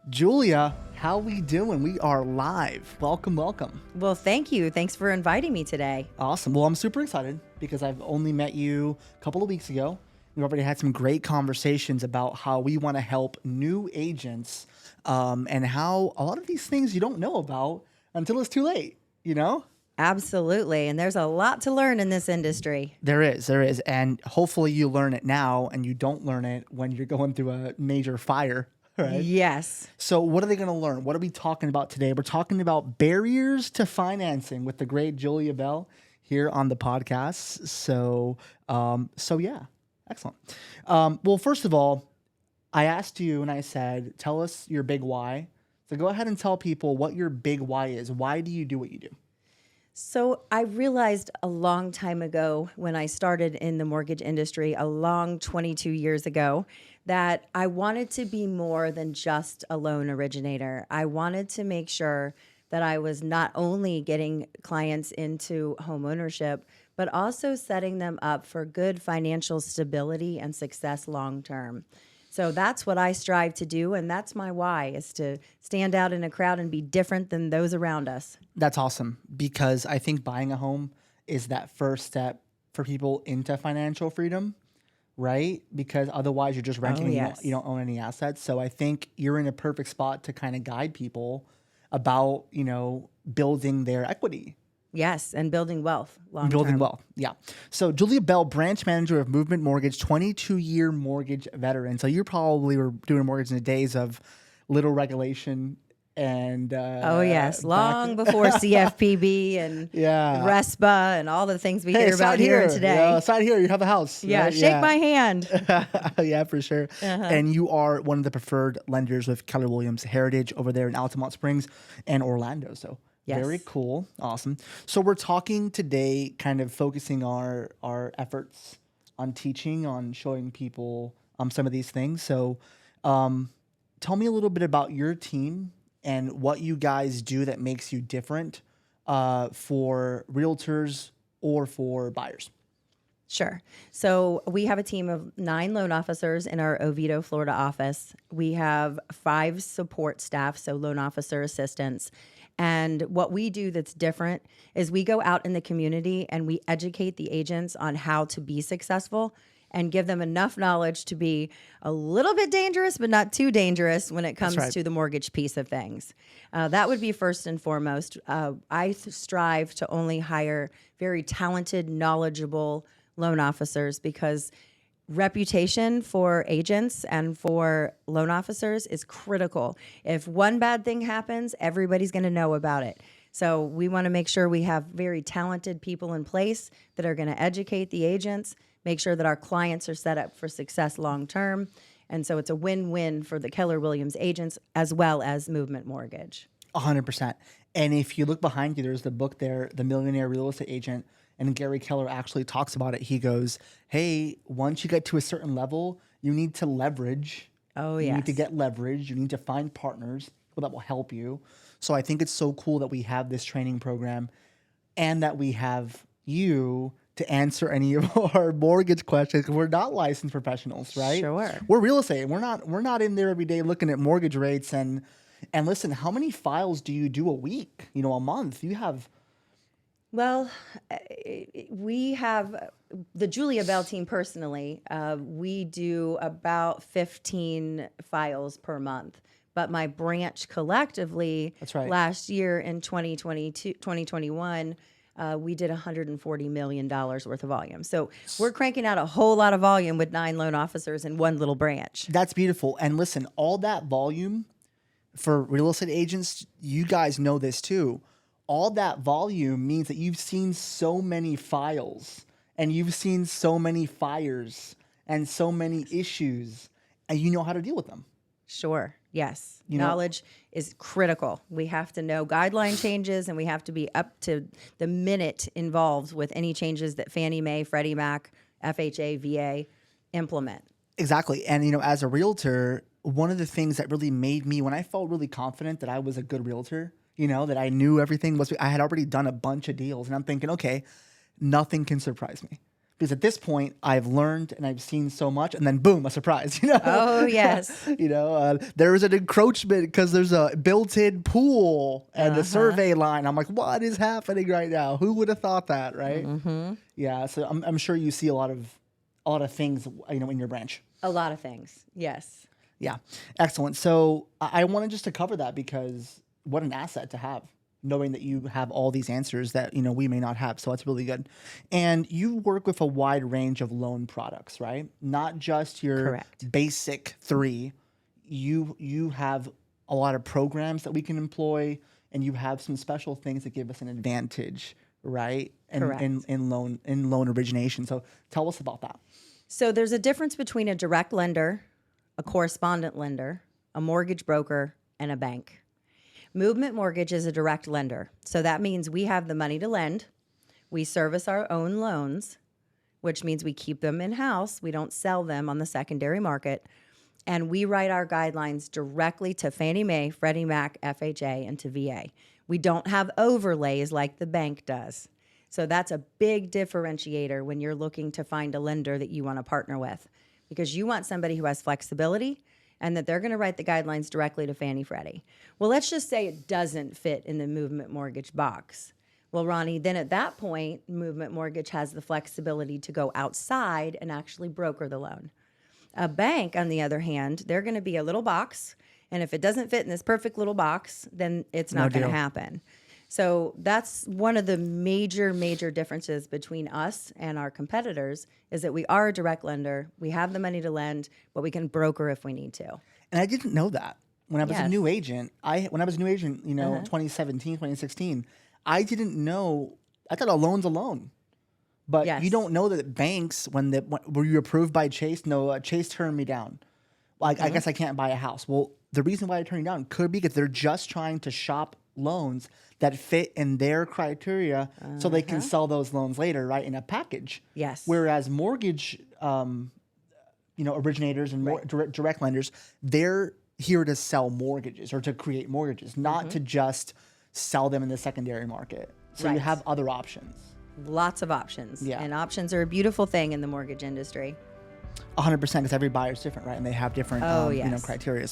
Julia, how we doing? We are live. Welcome, welcome. Well, thank you. Thanks for inviting me today. Awesome. Well, I'm super excited because I've only met you a couple of weeks ago. We've already had some great conversations about how we want to help new agents and how a lot of these things you don't know about until it's too late, you know? Absolutely. And there's a lot to learn in this industry. There is. And hopefully you learn it now and you don't learn it when you're going through a major fire. Right. Yes. So what are they going to learn? What are we talking about today? We're talking about barriers to financing with the great Julia Bell here on the podcast. So yeah, excellent. Well, first of all, I asked you and I said, tell us your big why. So go ahead and tell people what your big why is. Why do you do what you do? So I realized a long time ago when I started in the mortgage industry, a long 22 years ago, that I wanted to be more than just a loan originator. I wanted to make sure that I was not only getting clients into home ownership, but also setting them up for good financial stability and success long term. So that's what I strive to do, and that's my why, is to stand out in a crowd and be different than those around us. That's awesome, because I think buying a home is that first step for people into financial freedom, right? Because otherwise you're just renting and yes. you don't own any assets. So I think you're in a perfect spot to kind of guide people about, building their equity. Yes, and building wealth long Building term. wealth, yeah. So Julia Bell, branch manager of Movement Mortgage, 22-year mortgage veteran. So you probably were doing mortgage in the days of little regulation and Oh, yes, long before CFPB and RESPA and all the things we hear about here and today. Yeah, sign here, you have a house. Yeah, right? shake my hand. Yeah, for sure. And you are one of the preferred lenders with Keller Williams Heritage over there in Altamont Springs and Orlando. So Yes. very cool. Awesome. So we're talking today, kind of focusing our efforts on teaching, on showing people some of these things. So tell me a little bit about your team and what you guys do that makes you different for realtors or for buyers. Sure. So we have a team of 9 loan officers in our Oviedo, Florida office. We have 5 support staff, so loan officer assistants. And what we do that's different is we go out in the community and we educate the agents on how to be successful and give them enough knowledge to be a little bit dangerous, but not too dangerous when it comes to the mortgage piece of things. That would be first and foremost. I strive to only hire very talented, knowledgeable loan officers because reputation for agents and for loan officers is critical. If one bad thing happens, everybody's going to know about it. So we want to make sure we have very talented people in place that are going to educate the agents, make sure that our clients are set up for success long term. And so it's a win-win for the Keller Williams agents as well as Movement Mortgage. 100%. And if you look behind you, there's the book there, The Millionaire Real Estate Agent. And Gary Keller actually talks about it. He goes, hey, once you get to a certain level, you need to leverage. Oh, You yes. need to get leverage. You need to find partners, people that will help you. So I think it's so cool that we have this training program and that we have you to answer any of our mortgage questions, because we're not licensed professionals, right? Sure. We're real estate. We're not in there every day looking at mortgage rates and listen, how many files do you do a week? A month? You have... Well, we have the Julia Bell team personally. We do about 15 files per month. But my branch collectively, That's right. last year in 2021, we did $140 million worth of volume. So we're cranking out a whole lot of volume with 9 loan officers in one little branch. That's beautiful. And listen, all that volume for real estate agents, you guys know this too. All that volume means that you've seen so many files and you've seen so many fires and so many issues, and you know how to deal with them. Sure. Yes. Knowledge is critical. We have to know guideline changes and we have to be up to the minute involved with any changes that Fannie Mae, Freddie Mac, FHA, VA implement. Exactly. And, as a realtor, one of the things that really made me, when I felt really confident that I was a good realtor, that I knew everything, was I had already done a bunch of deals. And I'm thinking, okay, nothing can surprise me. Because at this point, I've learned and I've seen so much, and then boom, a surprise. You know? Oh, yes. There is an encroachment because there's a built-in pool and a survey line. I'm like, what is happening right now? Who would have thought that, right? Yeah. So I'm sure you see a lot of things, in your branch. A lot of things. Yes. Yeah. Excellent. So I wanted just to cover that because what an asset to have, knowing that you have all these answers that, we may not have. So that's really good. And you work with a wide range of loan products, right? Not just your Correct. basic 3. You have a lot of programs that we can employ, and you have some special things that give us an advantage, right? Correct. In loan origination. So tell us about that. So there's a difference between a direct lender, a correspondent lender, a mortgage broker, and a bank. Movement Mortgage is a direct lender. So that means we have the money to lend. We service our own loans, which means we keep them in-house. We don't sell them on the secondary market. And we write our guidelines directly to Fannie Mae, Freddie Mac, FHA, and to VA. We don't have overlays like the bank does. So that's a big differentiator when you're looking to find a lender that you want to partner with, because you want somebody who has flexibility and that they're going to write the guidelines directly to Fannie Freddie. Well, let's just say it doesn't fit in the Movement Mortgage box. Well, Ronnie, then at that point, Movement Mortgage has the flexibility to go outside and actually broker the loan. A bank, on the other hand, they're going to be a little box, and if it doesn't fit in this perfect little box, then it's not going to happen. So that's one of the major differences between us and our competitors is that we are a direct lender. We have the money to lend, but we can broker if we need to. And I didn't know that. When I was a new agent, 2017, 2016, I didn't know. I thought a loan's a loan. But you don't know that banks, were you approved by Chase? No, Chase turned me down. Well, I guess I can't buy a house. Well, the reason why I turned you down could be because they're just trying to shop loans that fit in their criteria so they can sell those loans later, right, in a package. Yes. Whereas mortgage, originators and direct lenders, they're here to sell mortgages or to create mortgages, not to just sell them in the secondary market. So you have other options. Lots of options. Yeah. And options are a beautiful thing in the mortgage industry. 100%, because every buyer is different, right? And they have different criteria.